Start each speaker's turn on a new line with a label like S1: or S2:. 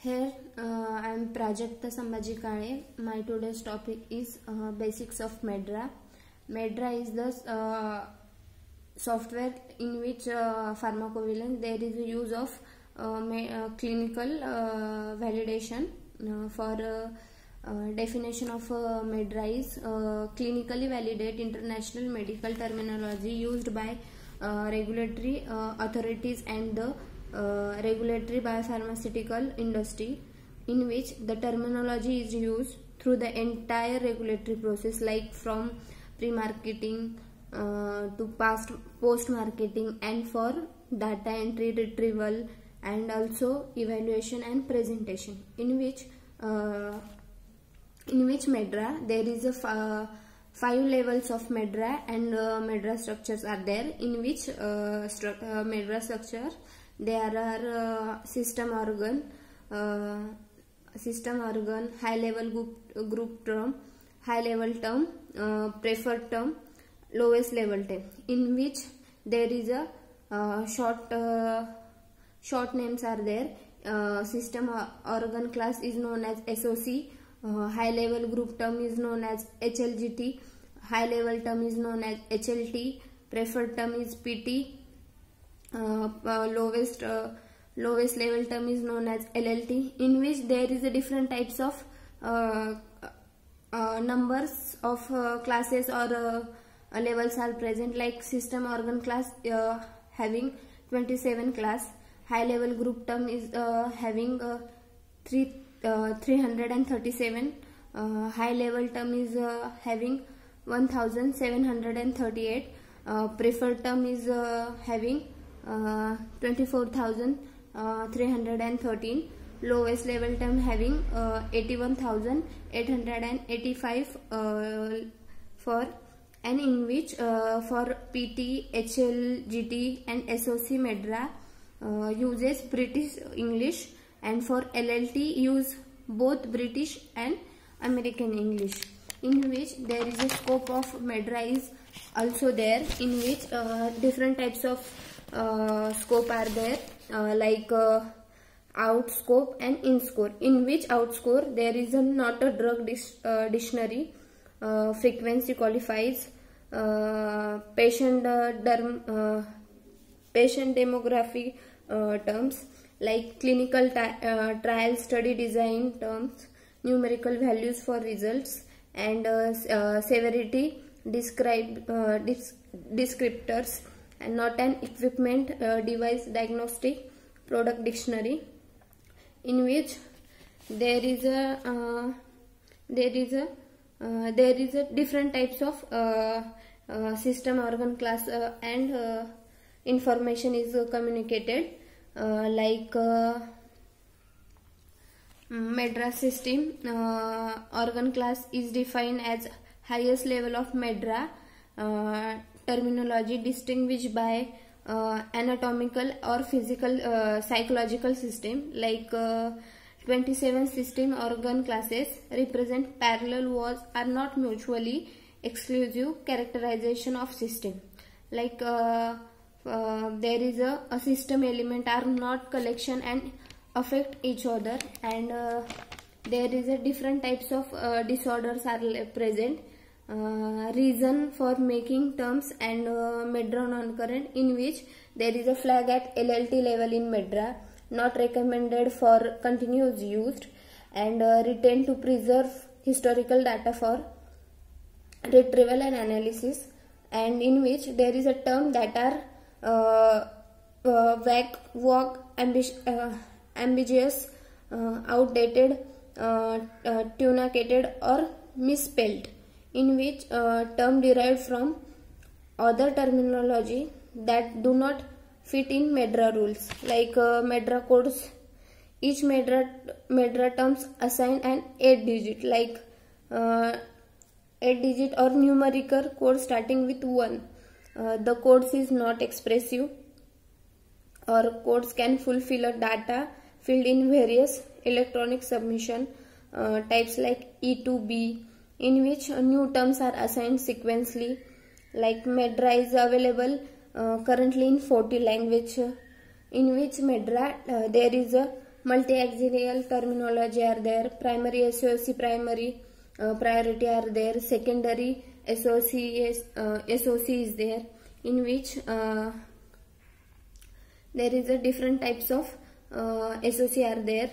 S1: Here I am Prajakta Sambhaji Kale. My today's topic is basics of Medra. Medra is the software in which pharmacovigilance there is a use of clinical validation for definition of Medra is clinically validate international medical terminology used by regulatory authorities and the regulatory biopharmaceutical industry, in which the terminology is used through the entire regulatory process, like from pre-marketing to post-marketing, and for data entry, retrieval, and also evaluation and presentation, in which Medra there is a 5 levels of Medra, and Medra structures are there, in which Medra structure there are system organ, high level group term, high level term, preferred term, lowest level term, in which there is a short names are there. System organ class is known as SOC, high level group term is known as HLGT, high level term is known as HLT, preferred term is PT, lowest level term is known as LLT, in which there is a different types of numbers of classes or levels are present, like system organ class having 27 class, high level group term is having 337, high level term is having 1738, preferred term is having 24,313, lowest level term having 81,885 for, and in which for PT, HL, GT and SOC Medra uses British English, and for LLT use both British and American English, in which there is a scope of Medra is also there, in which different types of scope are there, like out scope and in score, in which out score there is not a drug dictionary, frequency qualifies, patient demography terms, like clinical trial study design terms, numerical values for results, and severity descriptors, and not an equipment device diagnostic product dictionary, in which there is a different types of system organ class and information is communicated, like Medra system organ class is defined as highest level of Medra terminology distinguished by anatomical or physical psychological system, like 27 system organ classes represent parallel walls are not mutually exclusive characterization of system, like there is a system element are not collection and affect each other, and there is a different types of disorders are present, reason for making terms, and Medra non-current, in which there is a flag at LLT level in Medra, not recommended for continuous use, and retained to preserve historical data for retrieval and analysis, and in which there is a term that are vague, ambiguous, outdated, truncated or misspelled, in which term derived from other terminology that do not fit in Medra rules, like Medra codes. Each Medra terms assign an 8-digit, like 8-digit or numerical code starting with 1. The codes is not expressive, or codes can fulfill a data field in various electronic submission types, like E to B, in which new terms are assigned sequentially, like Medra is available currently in 40 languages, in which Medra there is a multi-axial terminology are there. Primary SOC primary priority are there. Secondary SOC is there, in which there is a different types of SOC are there.